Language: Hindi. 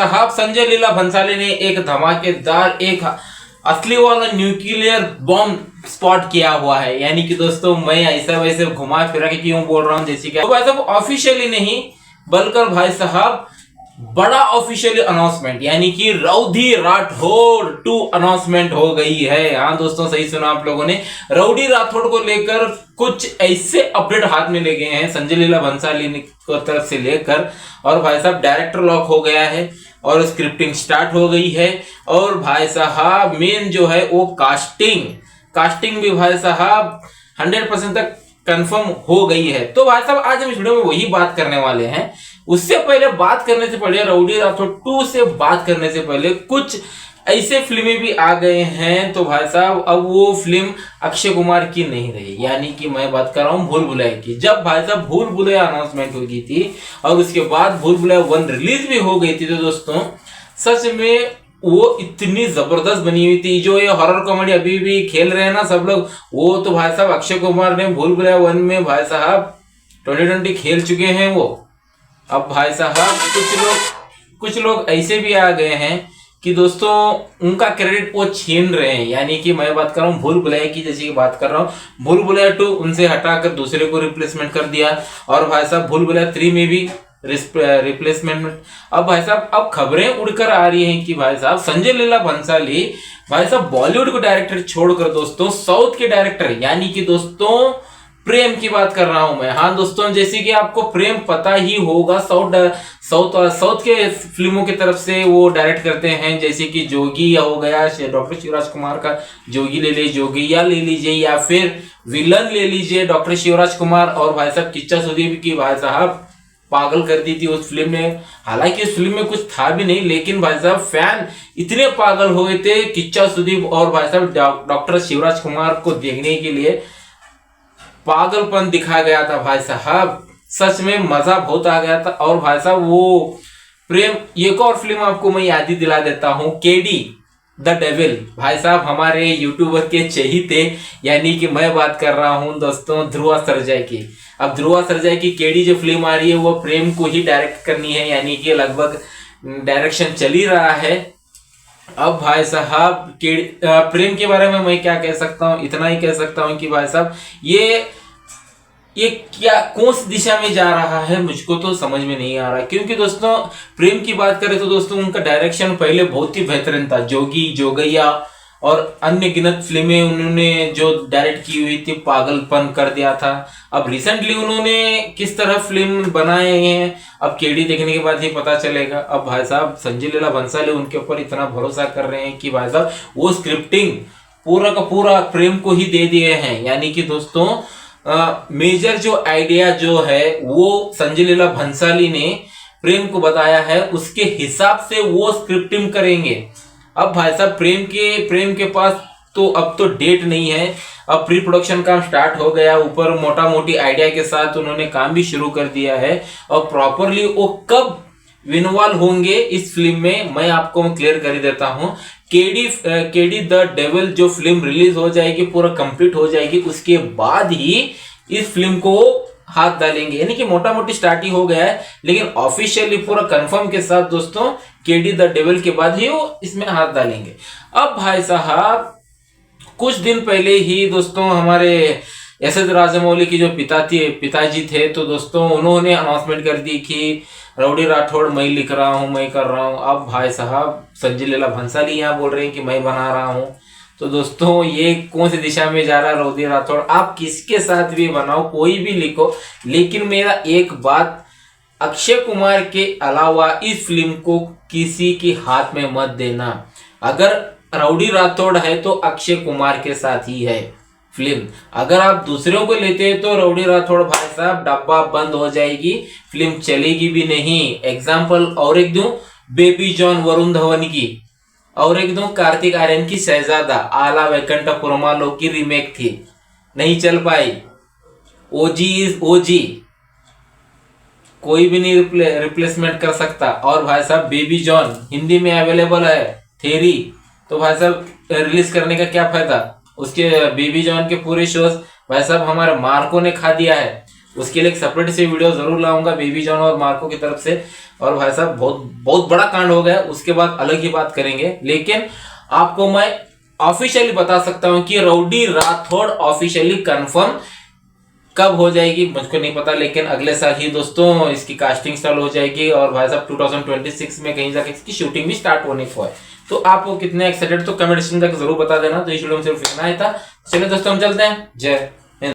साहब संजय लीला भंसाली ने एक धमाकेदार एक असली वाला न्यूक्लियर बॉम्ब स्पॉट किया हुआ है। यानी कि दोस्तों मैं ऐसा वैसे घुमा फिरा के क्यों बोल रहा हूँ, जैसे कि तो भाई साहब ऑफिशियली नहीं बल्कि भाई साहब बड़ा ऑफिशियली अनाउंसमेंट यानी कि राउडी राठौड़ 2 अनाउंसमेंट हो गई है। हाँ दोस्तों सही सुना आप लोगों ने, राउडी राठौड़ को लेकर कुछ ऐसे अपडेट हाथ में ले गए हैं संजय लीला भंसाली को तरफ से लेकर, और भाई साहब डायरेक्टर लॉक हो गया है और स्क्रिप्टिंग स्टार्ट हो गई है, और भाई साहब मेन जो है वो कास्टिंग भी भाई साहब 100% तक कंफर्म हो गई है। तो भाई साहब आज हम इस वीडियो में वही बात करने वाले हैं। उससे पहले बात करने से पहले राउडी राठौड़ 2 से बात करने से पहले कुछ ऐसे फिल्में भी आ गए हैं। तो भाई साहब अब वो फिल्म अक्षय कुमार की नहीं रही, यानी कि मैं बात कर रहा हूँ भूल भुलैया की। जब भाई साहब भूल भुलैया अनाउंसमेंट हो गई थी और उसके बाद भूल भुलैया 1 रिलीज भी हो गई थी, तो दोस्तों सच में वो इतनी जबरदस्त बनी हुई थी। जो ये हॉरर कॉमेडी अभी भी खेल रहे हैं ना सब लोग, वो तो भाई साहब अक्षय कुमार ने भूल भुलैया 1 में भाई साहब 2020 खेल चुके हैं वो। अब भाई साहब कुछ लोग ऐसे भी आ गए हैं कि दोस्तों उनका क्रेडिट वो छीन रहे हैं। यानी कि मैं बात कर रहा हूँ भूल भुलैया की, जैसे कि बात कर रहा हूँ भूल भुलैया 2 उनसे हटाकर दूसरे को रिप्लेसमेंट कर दिया, और भाई साहब भूल भुलैया 3 में भी रिप्लेसमेंट। अब भाई साहब अब खबरें उड़कर आ रही हैं कि भाई साहब संजय लीला भंसाली भाई साहब बॉलीवुड को डायरेक्टर छोड़कर दोस्तों साउथ के डायरेक्टर यानी कि दोस्तों प्रेम की बात कर रहा हूं मैं। हाँ दोस्तों जैसे कि आपको प्रेम पता ही होगा, साउथ के फिल्मों की तरफ से वो डायरेक्ट करते हैं, जैसे कि जोगी हो गया, डॉक्टर शिवराज कुमार का जोगी ले लीजिए, जोगिया ले लीजिए, या फिर विलन ले लीजिए डॉक्टर शिवराज कुमार। और भाई साहब किच्चा सुदीप की भाई साहब पागल कर दी थी उस फिल्म ने। हालांकि उस फिल्म में कुछ था भी नहीं, लेकिन भाई साहब फैन इतने पागल हो गए थे किच्चा सुदीप और भाई साहब डॉक्टर शिवराज कुमार को देखने के लिए पागलपन दिखा गया था भाई साहब। सच में मजा बहुत आ गया था। और भाई साहब वो प्रेम एक और फिल्म आपको मैं याद ही दिला देता हूँ, केडी द डेविल। भाई साहब हमारे यूट्यूबर के चहेते यानी कि मैं बात कर रहा हूँ दोस्तों ध्रुवा सर्जय की। अब ध्रुवा सर्जय की केडी जो फिल्म आ रही है वो प्रेम को ही डायरेक्ट करनी है, यानी कि लगभग डायरेक्शन चल ही रहा है। अब भाई साहब प्रेम के बारे में मैं क्या कह सकता हूँ, इतना ही कह सकता हूँ कि भाई साहब ये क्या कौन सी दिशा में जा रहा है मुझको तो समझ में नहीं आ रहा। क्योंकि दोस्तों प्रेम की बात करें तो दोस्तों उनका डायरेक्शन पहले बहुत ही बेहतरीन था, जोगी, जोगैया और अन्य गिनत फिल्में उन्होंने जो डायरेक्ट की हुई थी पागलपन कर दिया था। अब रिसेंटली उन्होंने किस तरह फिल्म बनाए हैं अब केडी देखने के बाद ही पता चलेगा। अब भाई साहब संजय लीला भंसाली उनके ऊपर इतना भरोसा कर रहे हैं कि भाई साहब वो स्क्रिप्टिंग पूरा का पूरा प्रेम को ही दे दिए हैं। यानी कि दोस्तों मेजर जो आइडिया जो है वो संजय लीला भंसाली ने प्रेम को बताया है, उसके हिसाब से वो स्क्रिप्टिंग करेंगे। अब भाई साहब प्रेम के पास तो अब तो डेट नहीं है, अब प्री प्रोडक्शन काम स्टार्ट हो गया, ऊपर मोटा मोटी आइडिया के साथ उन्होंने काम भी शुरू कर दिया है। और प्रॉपरली वो कब इन्वॉल्व होंगे इस फिल्म में मैं आपको क्लियर कर देता हूं। केडी द डेविल जो फिल्म रिलीज हो जाएगी, पूरा कंप्लीट हो जाएगी, उसके बाद ही इस फिल्म को हाथ डालेंगे। यानी कि मोटा मोटी स्टार्ट ही हो गया है, लेकिन ऑफिशियली पूरा कंफर्म के साथ दोस्तों केडी द डेविल के बाद ही वो इसमें हाथ डालेंगे। अब भाई साहब कुछ दिन पहले ही दोस्तों हमारे एस.एस. राजामौली की जो पिताजी थे, तो दोस्तों उन्होंने अनाउंसमेंट कर दी कि राउडी राठौड़ मैं लिख रहा हूं, मैं कर रहा हूं। अब भाई साहब संजय लीला भंसाली यहाँ बोल रहे हैं कि मैं बना रहा हूं। तो दोस्तों ये कौन सी दिशा में जा रहा है राउडी राठौड़? आप किसके साथ भी बनाओ, कोई भी लिखो, लेकिन मेरा एक बात, अक्षय कुमार के अलावा इस फिल्म को किसी के हाथ में मत देना। अगर राउडी राठौड़ है तो अक्षय कुमार के साथ ही है फिल्म। अगर आप दूसरों को लेते हैं तो राउडी राठौड़ भाई साहब डब्बा बंद हो जाएगी, फिल्म चलेगी भी नहीं। एग्जाम्पल और एक दूं, बेबी जॉन वरुण धवन की, और एक दूं कार्तिक आर्यन की शहजादा आला वैकुंठपुरमालो की रीमेक थी, नहीं चल पाई। ओजी इज ओजी, कोई भी नहीं रिप्लेसमेंट कर सकता। और भाई साहब बेबी जॉन हिंदी में अवेलेबल है थेरी, तो भाई साहब रिलीज करने का क्या फायदा? उसके बेबी जॉन के पूरे शोज भाई साहब हमारे मार्को ने खा दिया है। उसके लिए एक सेपरेट से वीडियो जरूर लाऊंगा बेबी जॉन और मार्को की तरफ से। और भाई साहब बहुत बहुत बड़ा कांड हो गया, उसके बाद अलग ही बात करेंगे। लेकिन आपको मैं ऑफिशियली बता सकता हूं कि राउडी राठौड़ ऑफिशियली कंफर्म कब हो जाएगी मुझको नहीं पता, लेकिन अगले साल ही दोस्तों इसकी कास्टिंग स्टार्ट हो जाएगी। और भाई साहब 2026 में कहीं जाके इसकी शूटिंग भी स्टार्ट होने को है। तो आप वो कितने एक्साइटेड तो कमेंट सेक्शन तक जरूर बता देना। तो इस वीडियो में सिर्फ इतना ही था। चलिए दोस्तों हम चलते हैं। जय